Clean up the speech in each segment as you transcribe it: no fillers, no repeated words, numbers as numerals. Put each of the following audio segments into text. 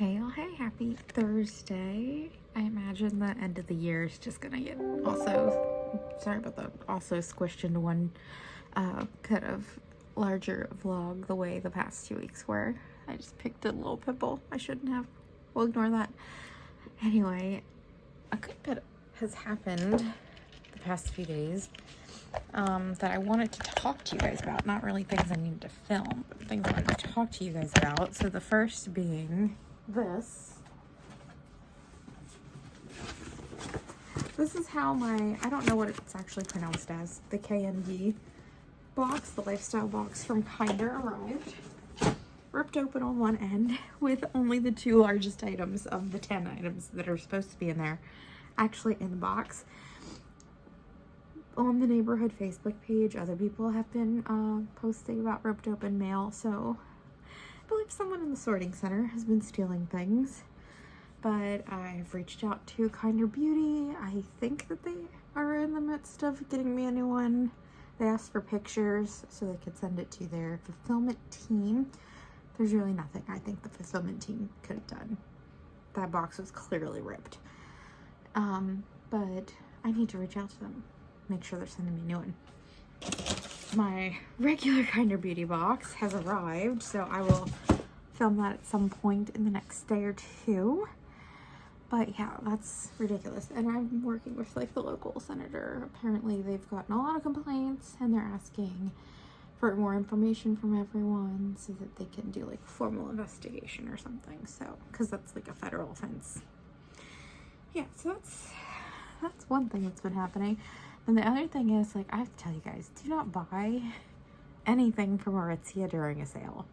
Hey, oh hey, happy Thursday. I imagine the end of the year is just gonna get also squished into one kind of larger vlog the way the past 2 weeks were. I just picked a little pimple. I shouldn't have. We'll ignore that. Anyway, a good bit has happened the past few days that I wanted to talk to you guys about. Not really things I needed to film, but things I wanted to talk to you guys about. So the first being this. This is how I don't know what it's actually pronounced as, the KND box, the lifestyle box from Kinder arrived. Ripped open on one end with only the 2 largest items of the 10 items that are supposed to be in there actually in the box. On the neighborhood Facebook page, other people have been posting about ripped open mail, so I believe someone in the sorting center has been stealing things. But I've reached out to Kinder Beauty. I think that they are in the midst of getting me a new one. They asked for pictures so they could send it to their fulfillment team. There's really nothing I think the fulfillment team could have done. That box was clearly ripped. But I need to reach out to them. Make sure they're sending me a new one. My regular Kinder Beauty box has arrived, so I will film that at some point in the next day or two. But yeah, that's ridiculous. And I'm working with like the local senator. Apparently they've gotten a lot of complaints and they're asking for more information from everyone so that they can do like a formal investigation or something. So, because that's like a federal offense. Yeah, so that's one thing that's been happening. And the other thing is, like, I have to tell you guys, do not buy anything from Aritzia during a sale.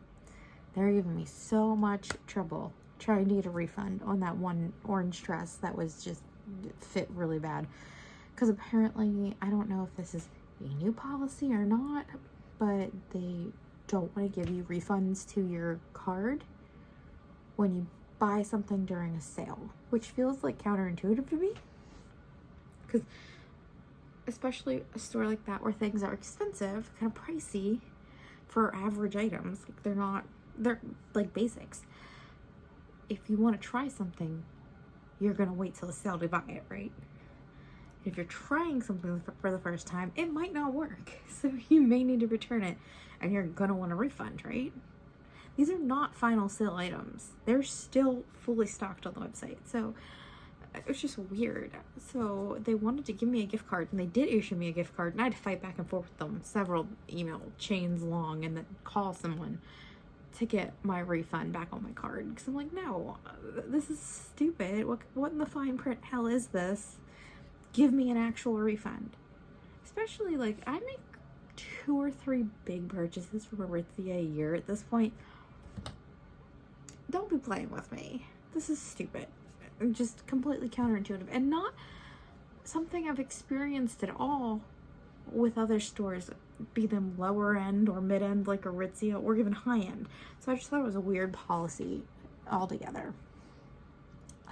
They're giving me so much trouble trying to get a refund on that one orange dress that was just fit really bad. Because apparently, I don't know if this is a new policy or not, but they don't want to give you refunds to your card when you buy something during a sale, which feels like counterintuitive to me. Because especially a store like that where things are expensive, kind of pricey for average items. Like they're like basics. If you want to try something, you're going to wait till the sale to buy it, right? If you're trying something for the first time, it might not work. So you may need to return it and you're going to want a refund, right? These are not final sale items. They're still fully stocked on the website. So it was just weird. So they wanted to give me a gift card and they did issue me a gift card and I had to fight back and forth with them several email chains long and then call someone to get my refund back on my card. Because I'm like, no, this is stupid. What in the fine print hell is this? Give me an actual refund. Especially like I make 2 or 3 big purchases from Aritzia a year at this point. Don't be playing with me. This is stupid. Just completely counterintuitive and not something I've experienced at all with other stores, be them lower end or mid end like Aritzia or even high end. So I just thought it was a weird policy altogether.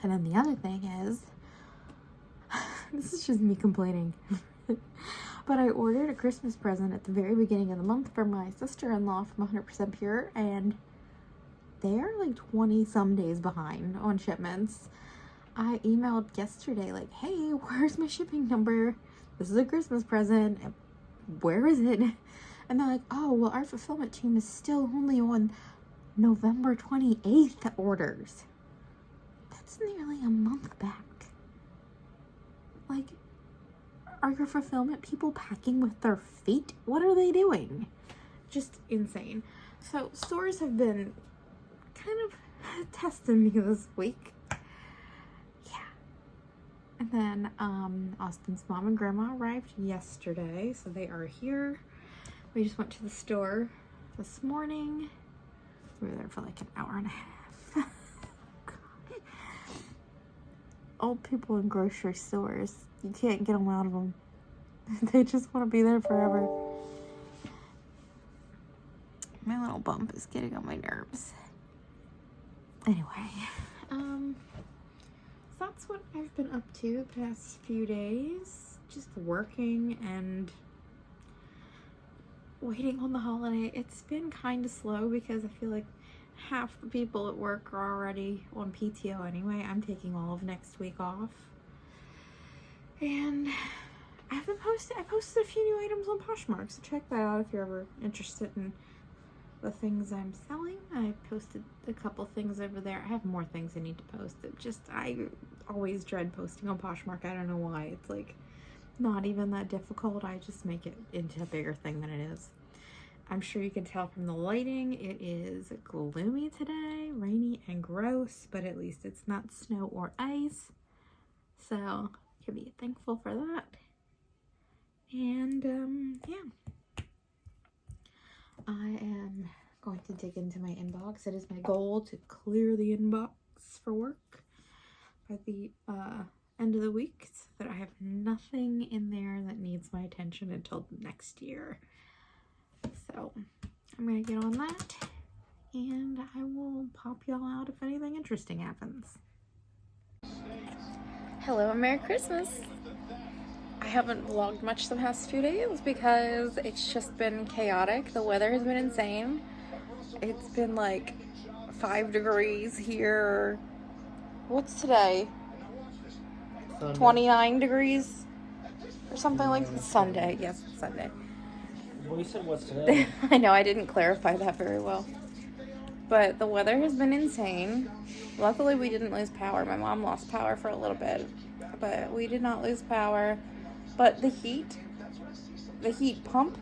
And then the other thing is, this is just me complaining, but I ordered a Christmas present at the very beginning of the month for my sister-in-law from 100% Pure, and they're like 20 some days behind on shipments. I emailed yesterday like, hey, where's my shipping number? This is a Christmas present. Where is it? And they're like, oh, well, our fulfillment team is still only on November 28th orders. That's nearly a month back. Like, are your fulfillment people packing with their feet? What are they doing? Just insane. So stores have been kind of testing me this week. And then Austin's mom and grandma arrived yesterday, so they are here. We just went to the store this morning. We were there for like an hour and a half. Old people in grocery stores, you can't get them out of them. They just want to be there forever. My little bump is getting on my nerves. Anyway, that's what I've been up to the past few days. Just working and waiting on the holiday. It's been kind of slow because I feel like half the people at work are already on PTO anyway. I'm taking all of next week off. And I posted a few new items on Poshmark, so check that out if you're ever interested in the things I'm selling. I posted a couple things over there. I have more things I need to post. I always dread posting on Poshmark. I don't know why. It's like not even that difficult. I just make it into a bigger thing than it is. I'm sure you can tell from the lighting, it is gloomy today, rainy and gross, but at least it's not snow or ice. So, can be thankful for that. And, yeah. I am going to dig into my inbox. It is my goal to clear the inbox for work by the end of the week so that I have nothing in there that needs my attention until next year. So I'm gonna get on that, and I will pop y'all out if anything interesting happens. Hello and Merry Christmas! I haven't vlogged much the past few days because it's just been chaotic. The weather has been insane. It's been like 5 degrees here. What's today? Sunday. 29 degrees or something like that. Sunday. Yes, it's Sunday. Well, you said what's today? I know, I didn't clarify that very well. But the weather has been insane. Luckily, we didn't lose power. My mom lost power for a little bit, but we did not lose power. But the heat pump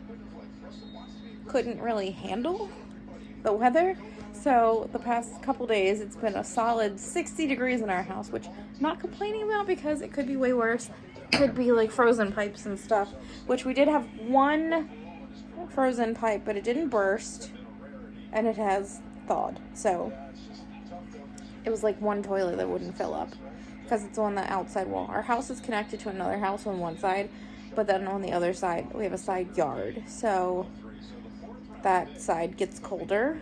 couldn't really handle the weather. So the past couple days, it's been a solid 60 degrees in our house, which I'm not complaining about because it could be way worse. It could be like frozen pipes and stuff, which we did have one frozen pipe, but it didn't burst, and it has thawed. So it was like one toilet that wouldn't fill up because it's on the outside wall. Our house is connected to another house on one side, but then on the other side we have a side yard, so that side gets colder,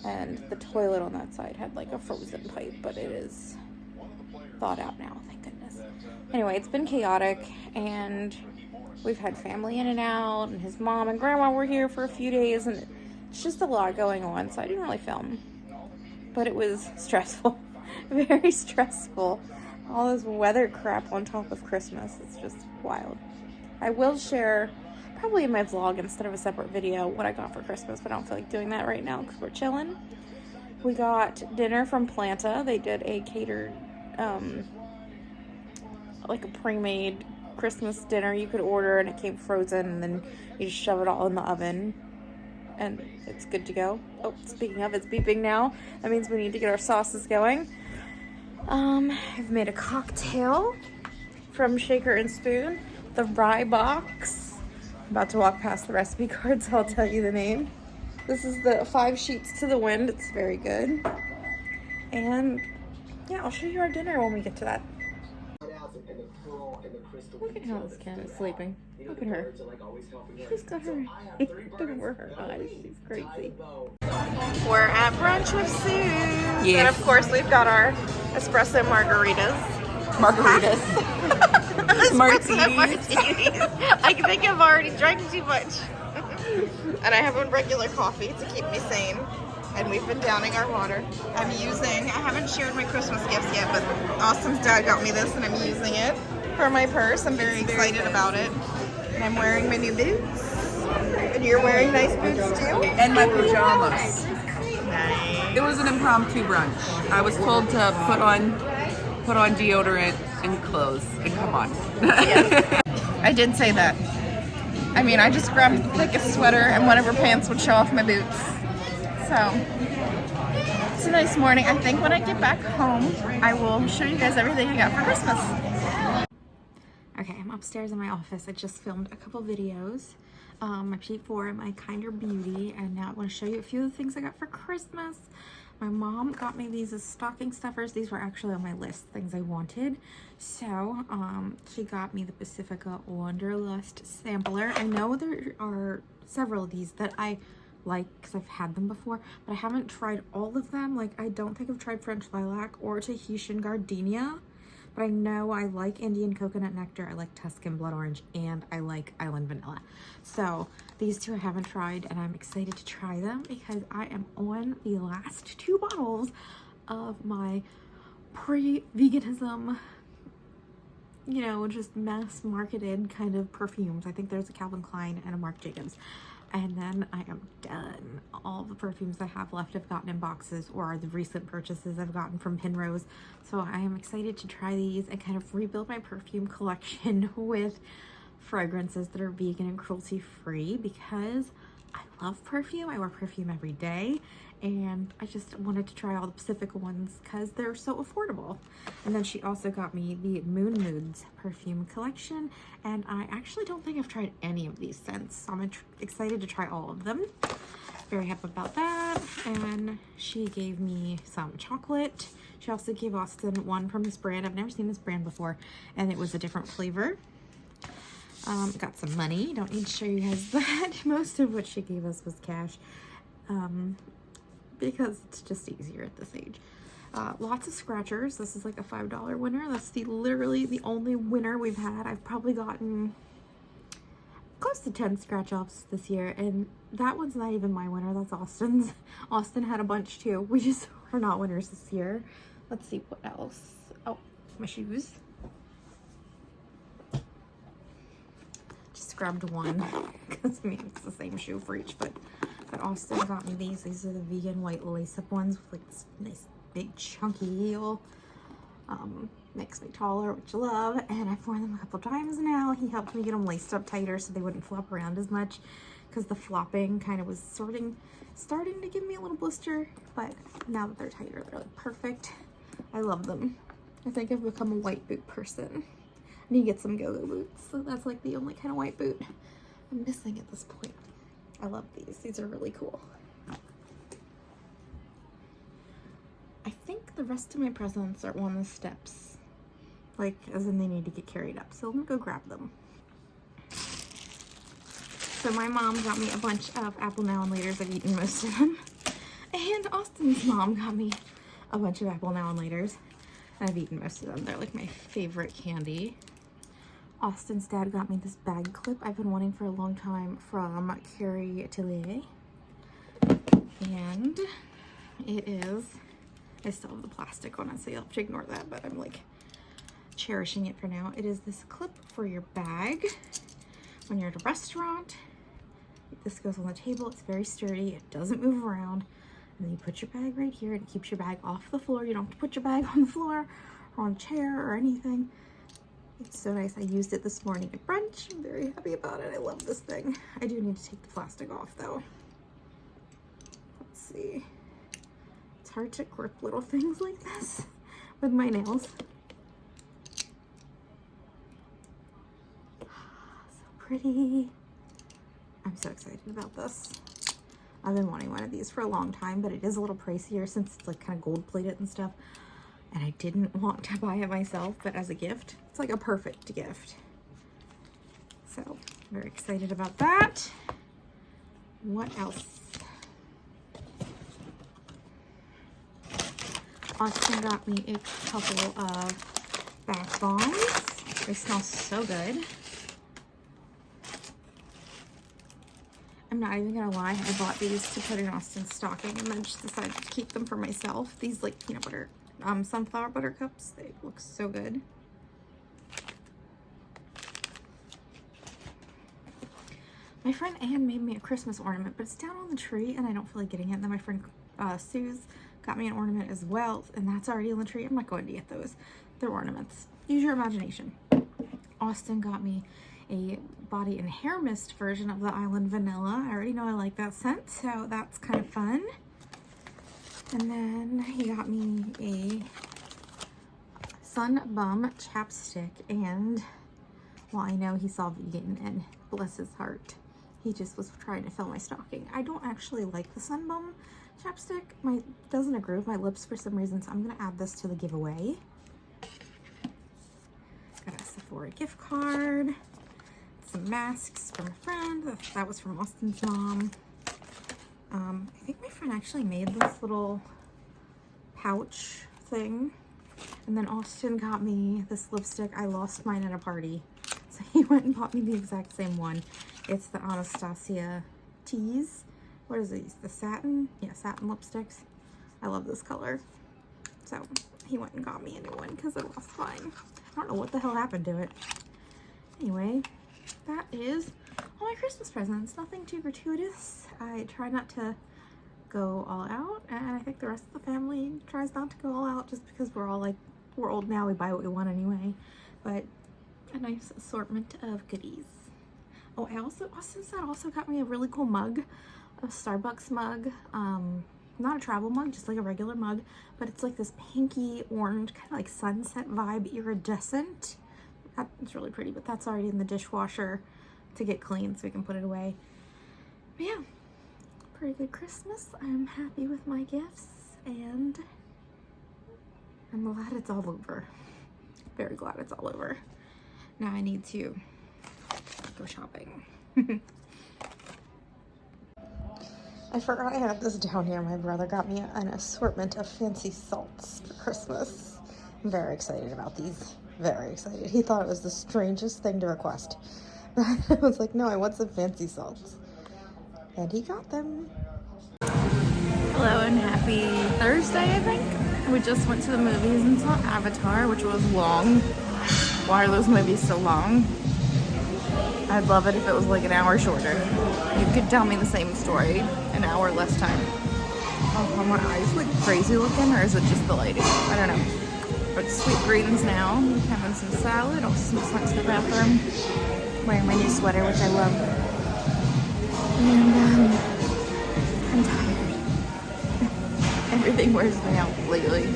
and the toilet on that side had like a frozen pipe, but it is thawed out now, thank goodness. Anyway, it's been chaotic, and we've had family in and out, and his mom and grandma were here for a few days, and it's just a lot going on, so I didn't really film. But it was stressful. Very stressful. All this weather crap on top of Christmas. It's just wild. I will share, probably in my vlog instead of a separate video, what I got for Christmas, but I don't feel like doing that right now because we're chilling. We got dinner from Planta. They did a catered, like a pre-made Christmas dinner you could order, and it came frozen, and then you just shove it all in the oven and it's good to go. Oh, speaking of, it's beeping now. That means we need to get our sauces going. I've made a cocktail from Shaker and Spoon, the rye box. I'm about to walk past the recipe card, so I'll tell you the name. This is the 5 Sheets to the Wind. It's very good. And yeah, I'll show you our dinner when we get to that. Look at how this cat is sleeping. Look at her. She's got her look over her eyes. She's crazy. We're at brunch with Sue. Yes. And of course we've got our espresso margaritas. Martinis. I think I've already drank too much. And I have a regular coffee to keep me sane. And we've been downing our water. I haven't shared my Christmas gifts yet, but Austin's dad got me this and I'm using it for my purse. I'm very excited about it. And I'm wearing my new boots. And you're wearing nice boots too? And my pajamas. Nice. It was an impromptu brunch. I was told to put on deodorant and clothes and come on. Yes. I did say that. I mean, I just grabbed the thickest sweater and whatever pants would show off my boots. So, it's a nice morning. I think when I get back home, I will show you guys everything I got for Christmas. Okay, I'm upstairs in my office. I just filmed a couple videos. My P4 and my Kinder Beauty, and now I want to show you a few of the things I got for Christmas. My mom got me these as stocking stuffers. These were actually on my list, things I wanted. So, she got me the Pacifica Wanderlust sampler. I know there are several of these that I like because I've had them before, but I haven't tried all of them. Like, I don't think I've tried French Lilac or Tahitian Gardenia, but I know I like Indian Coconut Nectar, I like Tuscan Blood Orange, and I like Island Vanilla. So these two I haven't tried, and I'm excited to try them because I am on the last 2 bottles of my pre-veganism, you know, just mass marketed kind of perfumes. I think there's a Calvin Klein and a Marc Jacobs. And then I am done. All the perfumes I have left I've gotten in boxes, or are the recent purchases I've gotten from Penrose. So I am excited to try these and kind of rebuild my perfume collection with fragrances that are vegan and cruelty free, because I love perfume. I wear perfume every day, and I just wanted to try all the Pacific ones because they're so affordable. And then she also got me the Moon Moods perfume collection, and I actually don't think I've tried any of these scents, so I'm excited to try all of them. Very happy about that. And she gave me some chocolate. She also gave Austin one from this brand. I've never seen this brand before, and it was a different flavor. Got some money. Don't need to show you guys that. Most of what she gave us was cash, because it's just easier at this age. Lots of scratchers. This is like a $5 winner. That's literally the only winner we've had. I've probably gotten close to 10 scratch offs this year, and that one's not even my winner. That's Austin's. Austin had a bunch too. We just are not winners this year. Let's see what else. Oh, my shoes. Grabbed one because I mean it's the same shoe for each foot. But Austin got me these. These are the vegan white lace-up ones with like this nice big chunky heel. Makes me taller, which I love, and I've worn them a couple times now. He helped me get them laced up tighter so they wouldn't flop around as much, because the flopping kind of was starting to give me a little blister, but now that they're tighter, they're like perfect. I love them. I think I've become a white boot person. I need to get some go-go boots. So that's like the only kind of white boot I'm missing at this point. I love these. These are really cool. I think the rest of my presents are on the steps. Like, as in they need to get carried up. So let me go grab them. So my mom got me a bunch of Apple Now and Laters. I've eaten most of them. And Austin's mom got me a bunch of Apple Now and Laters. And I've eaten most of them. They're like my favorite candy. Austin's dad got me this bag clip I've been wanting for a long time from Carrie Atelier. And it is, I still have the plastic on it, so you'll have to ignore that, but I'm like cherishing it for now. It is this clip for your bag when you're at a restaurant. This goes on the table. It's very sturdy. It doesn't move around. And then you put your bag right here, and it keeps your bag off the floor. You don't have to put your bag on the floor or on a chair or anything. It's so nice. I used it this morning at brunch. I'm very happy about it. I love this thing. I do need to take the plastic off though. Let's see. It's hard to grip little things like this with my nails. So pretty. I'm so excited about this. I've been wanting one of these for a long time, but it is a little pricier since it's like kind of gold plated and stuff. And I didn't want to buy it myself, but as a gift, it's like a perfect gift. So, very excited about that. What else? Austin got me a couple of bath bombs. They smell so good. I'm not even gonna lie, I bought these to put in Austin's stocking and then just decided to keep them for myself. These like peanut butter, sunflower butter cups, they look so good. My friend Anne made me a Christmas ornament, but it's down on the tree and I don't feel like getting it. And then my friend Sue's got me an ornament as well, and that's already on the tree. I'm not going to get those. They're ornaments. Use your imagination. Austin got me a body and hair mist version of the Island Vanilla. I already know I like that scent, so that's kind of fun. And then he got me a Sun Bum chapstick, and well, I know he saw vegan and bless his heart, he just was trying to fill my stocking. I don't actually like the Sun Bum chapstick. Doesn't agree with my lips for some reason, so I'm gonna add this to the giveaway. Got a Sephora gift card. Some masks from a friend. That was from Austin's mom. I think my friend actually made this little pouch thing And then Austin got me this lipstick. I lost mine at a party. So he went and bought me the exact same one. It's the Anastasia Tease. What is these? The satin? Yeah, satin lipsticks. I love this color. So he went and got me a new one because I lost mine. I don't know what the hell happened to it. Anyway, that is all my Christmas presents. Nothing too gratuitous. I try not to go all out, and I think the rest of the family tries not to go all out just because we're all like, we're old now, we buy what we want anyway. But a nice assortment of goodies. Oh, Austin said also got me a really cool mug, a Starbucks mug. Not a travel mug, just like a regular mug, but it's like this pinky orange, kind of like sunset vibe, iridescent. That's really pretty, but that's already in the dishwasher to get clean so we can put it away. But yeah, pretty good Christmas. I'm happy with my gifts, and I'm glad it's all over. Very glad it's all over. Now I need to go shopping. I forgot I had this down here. My brother got me an assortment of fancy salts for Christmas. I'm very excited about these. Very excited. He thought it was the strangest thing to request. I was like, no, I want some fancy salts. And he got them. Hello and happy Thursday, I think. We just went to the movies and saw Avatar, which was long. Why are those movies so long? I'd love it if it was like an hour shorter. You could tell me the same story an hour less time. Oh, are my eyes like crazy looking, or is it just the lighting? I don't know. But sweet greens now. Having some salad. Also just went to the bathroom. Wearing my new sweater, which I love. And I'm tired. Everything wears me out lately.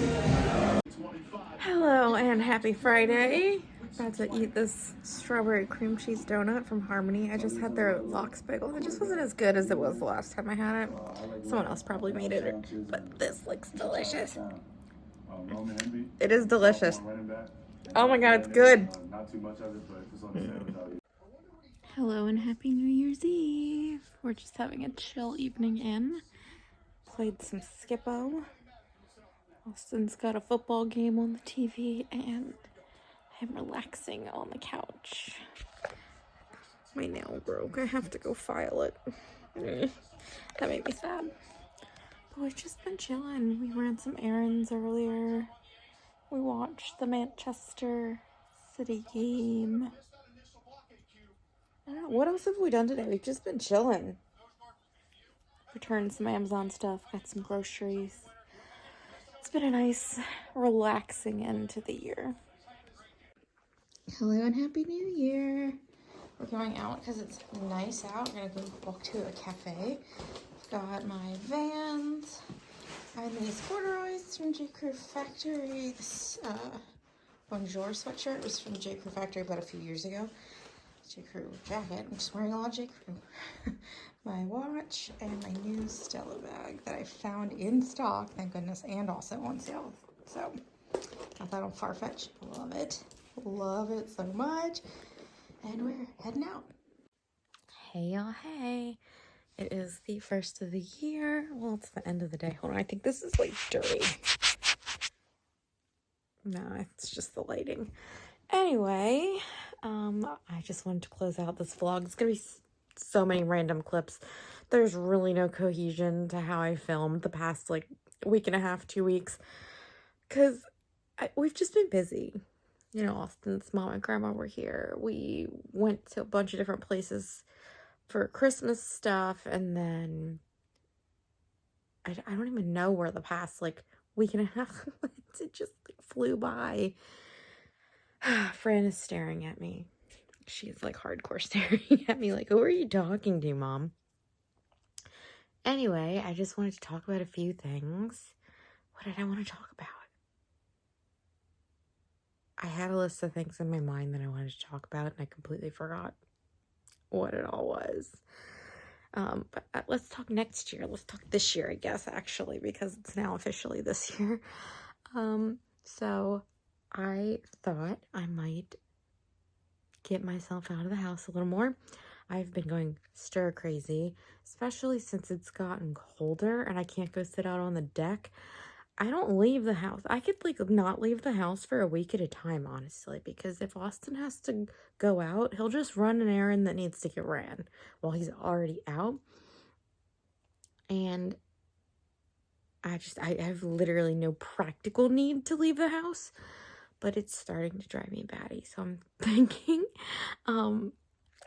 Hello and happy Friday. About to eat this strawberry cream cheese donut from Harmony. I just had their lox bagel. It just wasn't as good as it was the last time I had it. Someone else probably made it, but this looks delicious. It is delicious. Oh my god, it's good. Hello and happy New Year's Eve. We're just having a chill evening in. Played some Skippo. Austin's got a football game on the TV, and I'm relaxing on the couch. My nail broke. I have to go file it. That made me sad. But we've just been chilling. We ran some errands earlier. We watched the Manchester City game. I don't know. What else have we done today? We've just been chilling. Returned some Amazon stuff. Got some groceries. It's been a nice, relaxing end to the year. Hello and happy New Year. We're going out because it's nice out. We're gonna go walk to a cafe. Got my Vans. I have these corduroys from J. Crew Factory. This Bonjour sweatshirt was from J. Crew Factory about a few years ago. J. Crew jacket. I'm just wearing a lot of J. Crew. My watch and my new Stella bag that I found in stock, thank goodness, and also on sale. So, got that on Farfetch. Love it. Love it so much. And we're heading out. Hey y'all, hey. It is the first of the year. Well, it's the end of the day. Hold on, I think this is like dirty. No, it's just the lighting. Anyway, I just wanted to close out this vlog. It's gonna be so many random clips. There's really no cohesion to how I filmed the past like week and a half, 2 weeks. Because we've just been busy. You know, Austin's mom and grandma were here. We went to a bunch of different places for Christmas stuff, and then I don't even know where the past like week and a half went. It just like, flew by. Fran is staring at me. She's like hardcore staring at me like, who are you talking to, Mom? Anyway, I just wanted to talk about a few things. What did I want to talk about? I had a list of things in my mind that I wanted to talk about, and I completely forgot what it all was. But let's talk next year. Let's talk this year, I guess, actually, because it's now officially this year. So I thought I might get myself out of the house a little more. I've been going stir crazy, especially since it's gotten colder and I can't go sit out on the deck. I don't leave the house. I could like not leave the house for a week at a time, honestly, because if Austin has to go out, he'll just run an errand that needs to get ran while he's already out. And I have literally no practical need to leave the house, but it's starting to drive me batty. So I'm thinking,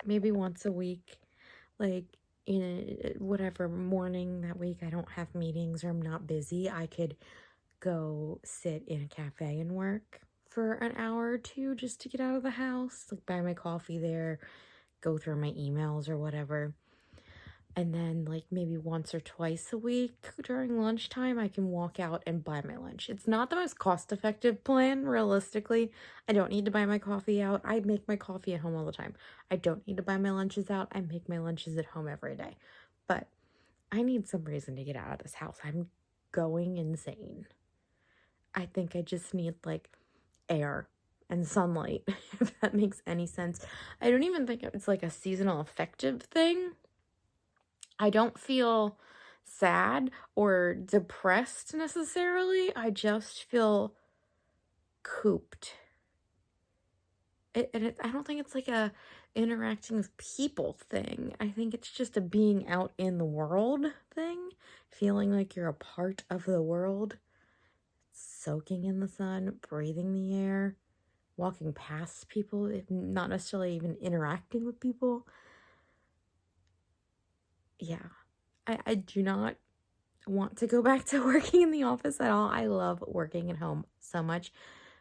maybe once a week, like in whatever morning that week I don't have meetings or I'm not busy, I could go sit in a cafe and work for an hour or two just to get out of the house, like buy my coffee there, go through my emails or whatever. And then like maybe once or twice a week during lunchtime, I can walk out and buy my lunch. It's not the most cost-effective plan, realistically. I don't need to buy my coffee out. I make my coffee at home all the time. I don't need to buy my lunches out. I make my lunches at home every day. But I need some reason to get out of this house. I'm going insane. I think I just need like air and sunlight, if that makes any sense. I don't even think it's like a seasonal affective thing. I don't feel sad or depressed necessarily. I just feel cooped. I don't think it's like a interacting with people thing. I think it's just a being out in the world thing. Feeling like you're a part of the world. Soaking in the sun, breathing the air, walking past people, if not necessarily even interacting with people. Yeah, I do not want to go back to working in the office at all. I love working at home so much,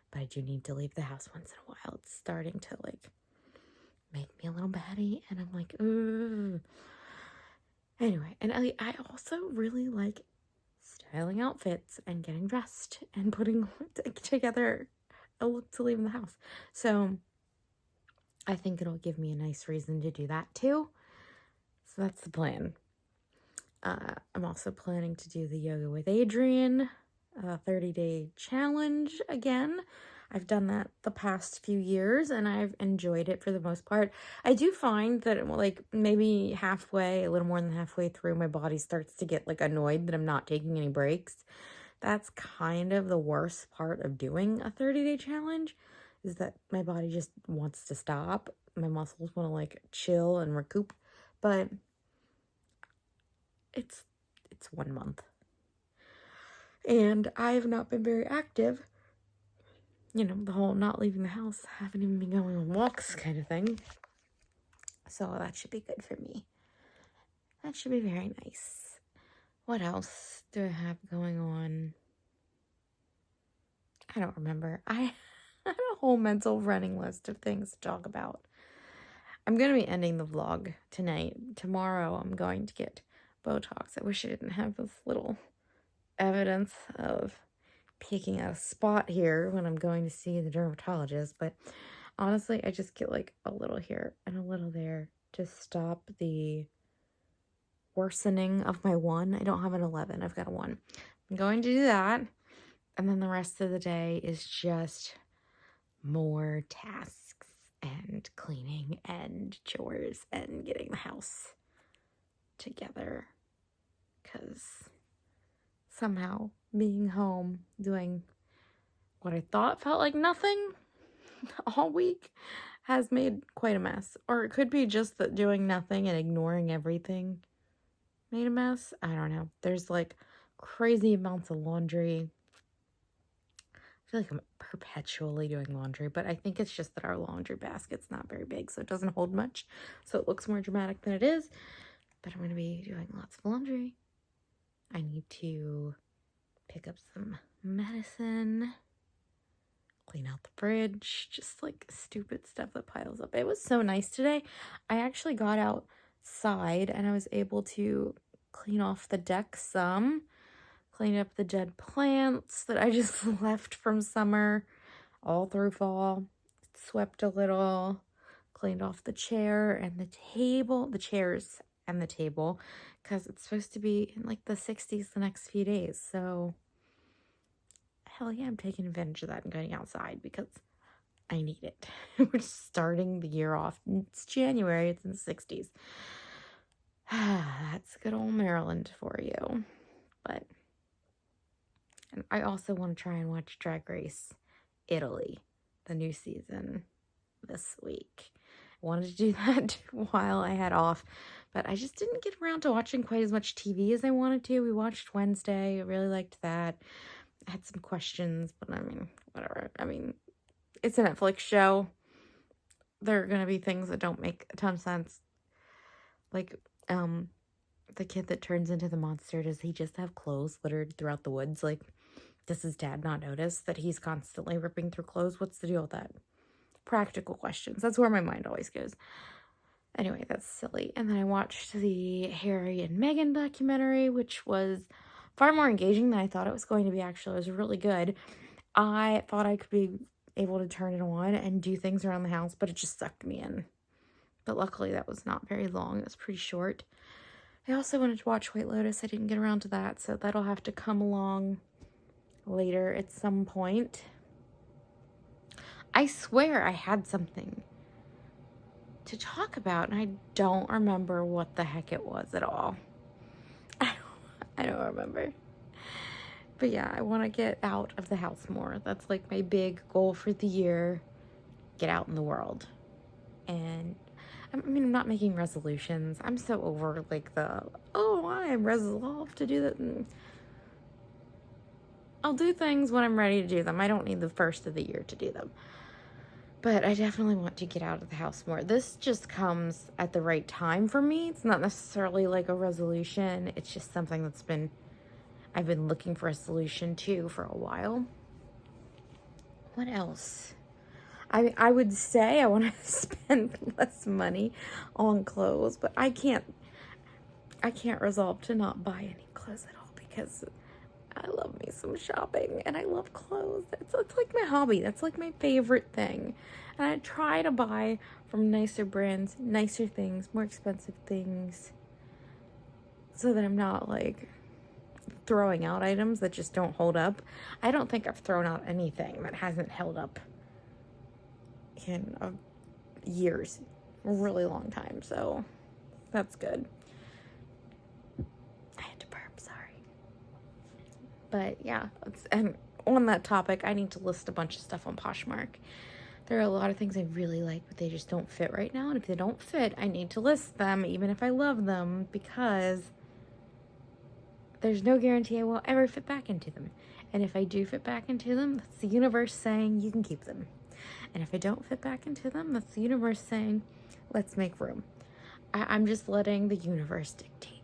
but I do need to leave the house once in a while. It's starting to like make me a little batty, and I'm like, ugh. Anyway, and I also really like styling outfits and getting dressed and putting together a look to leave in the house. So I think it'll give me a nice reason to do that too. So that's the plan. I'm also planning to do the Yoga with Adriene 30-day challenge again. I've done that the past few years and I've enjoyed it for the most part. I do find that like maybe halfway, a little more than halfway through, my body starts to get like annoyed that I'm not taking any breaks. That's kind of the worst part of doing a 30-day challenge, is that my body just wants to stop. My muscles want to like chill and recoup, but it's 1 month. And I have not been very active. You know, the whole not leaving the house, haven't even been going on walks kind of thing. So that should be good for me. That should be very nice. What else do I have going on? I don't remember. I had a whole mental running list of things to talk about. I'm going to be ending the vlog tonight. Tomorrow I'm going to get Botox. I wish I didn't have this little evidence of picking out a spot here when I'm going to see the dermatologist, but honestly, I just get like a little here and a little there to stop the worsening of my 1. I don't have an 11, I've got a 1. I'm going to do that, and then the rest of the day is just more tasks and cleaning and chores and getting the house together, because somehow being home doing what I thought felt like nothing all week has made quite a mess. Or it could be just that doing nothing and ignoring everything made a mess. I don't know. There's like crazy amounts of laundry. I feel like I'm perpetually doing laundry, but I think it's just that our laundry basket's not very big, so it doesn't hold much. So it looks more dramatic than it is. But I'm going to be doing lots of laundry. I need to pick up some medicine, clean out the fridge, just like stupid stuff that piles up. It was so nice today. I actually got outside and I was able to clean off the deck some, clean up the dead plants that I just left from summer all through fall, swept a little, cleaned off the chair and the table, the chairs and the table, because it's supposed to be in like the 60s the next few days. So hell yeah, I'm taking advantage of that and going outside because I need it. We're starting the year off. It's January, it's in the 60s. That's good old Maryland for you. But And I also want to try and watch Drag Race Italy, the new season, this week. I wanted to do that while I had off, but I just didn't get around to watching quite as much TV as I wanted to. We watched Wednesday. I really liked that. I had some questions, but I mean, whatever. I mean, it's a Netflix show. There are going to be things that don't make a ton of sense. Like, the kid that turns into the monster, does he just have clothes littered throughout the woods? Like, does his dad not notice that he's constantly ripping through clothes? What's the deal with that? Practical questions. That's where my mind always goes. Anyway, that's silly. And then I watched the Harry and Meghan documentary, which was far more engaging than I thought it was going to be, actually. It was really good. I thought I could be able to turn it on and do things around the house, but it just sucked me in. But luckily, that was not very long. It was pretty short. I also wanted to watch White Lotus. I didn't get around to that, so that'll have to come along later at some point. I swear I had something to talk about, and I don't remember what the heck it was at all. I don't remember. But yeah, I want to get out of the house more. That's like my big goal for the year. Get out in the world. And I mean, I'm not making resolutions. I'm so over like I am resolved to do that. I'll do things when I'm ready to do them. I don't need the first of the year to do them. But I definitely want to get out of the house more. This just comes at the right time for me. It's not necessarily like a resolution. It's just something that's I've been looking for a solution to for a while. What else? I would say I want to spend less money on clothes, but I can't resolve to not buy any clothes at all because I love me some shopping and I love clothes. It's like my hobby. That's like my favorite thing. And I try to buy from nicer brands, nicer things, more expensive things, so that I'm not like throwing out items that just don't hold up. I don't think I've thrown out anything that hasn't held up in years, a really long time, so that's good. I had to burp, sorry. But yeah, and on that topic, I need to list a bunch of stuff on Poshmark. There are a lot of things I really like, but they just don't fit right now, and if they don't fit, I need to list them, even if I love them, because there's no guarantee I will ever fit back into them. And if I do fit back into them, that's the universe saying you can keep them. And if I don't fit back into them, that's the universe saying, let's make room. I'm just letting the universe dictate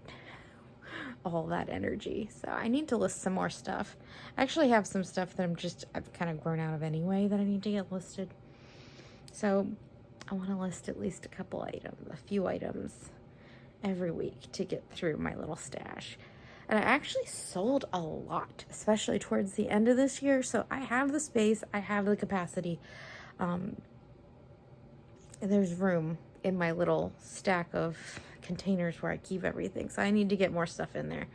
all that energy. So I need to list some more stuff. I actually have some stuff that I've kind of grown out of anyway that I need to get listed. So I want to list at least a few items every week to get through my little stash. And I actually sold a lot, especially towards the end of this year. So I have the space, I have the capacity. And there's room in my little stack of containers where I keep everything. So I need to get more stuff in there.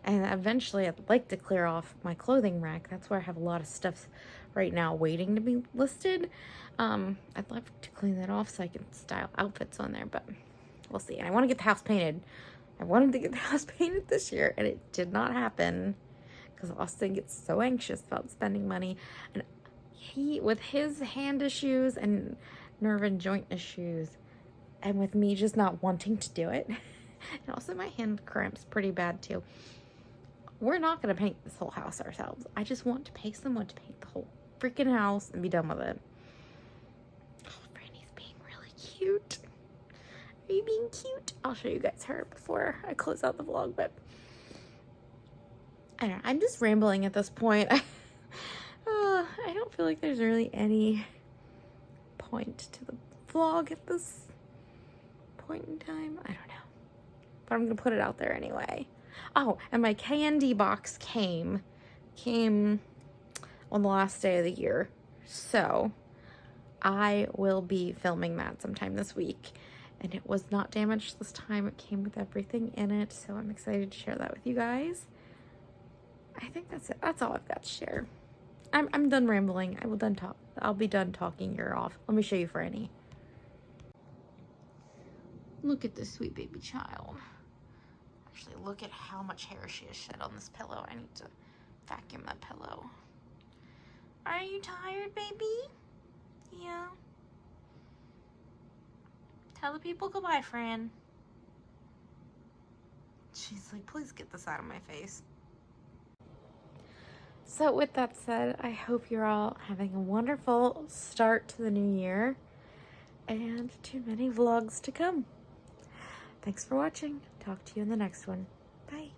And eventually I'd like to clear off my clothing rack. That's where I have a lot of stuff right now waiting to be listed. I'd love to clean that off so I can style outfits on there, but we'll see. And I want to get the house painted. I wanted to get the house painted this year, and it did not happen because Austin gets so anxious about spending money. And he, with his hand issues and nerve and joint issues, and with me just not wanting to do it, and also my hand cramps pretty bad too, we're not going to paint this whole house ourselves. I just want to pay someone to paint the whole freaking house and be done with it. Oh, Franny's being really cute. Are you being cute? I'll show you guys her before I close out the vlog, but I don't know. I'm just rambling at this point. I don't feel like there's really any point to the vlog at this point in time. I don't know. But I'm going to put it out there anyway. Oh, and my KND box came on the last day of the year. So I will be filming that sometime this week. And it was not damaged this time. It came with everything in it. So I'm excited to share that with you guys. I think that's it. That's all I've got to share. I'm done rambling. I'll be done talking your off. Let me show you Franny. Look at this sweet baby child. Actually, look at how much hair she has shed on this pillow. I need to vacuum that pillow. Are you tired, baby? Yeah. Tell the people goodbye, Fran. She's like, please get this out of my face. So with that said, I hope you're all having a wonderful start to the new year and to many vlogs to come. Thanks for watching. Talk to you in the next one. Bye.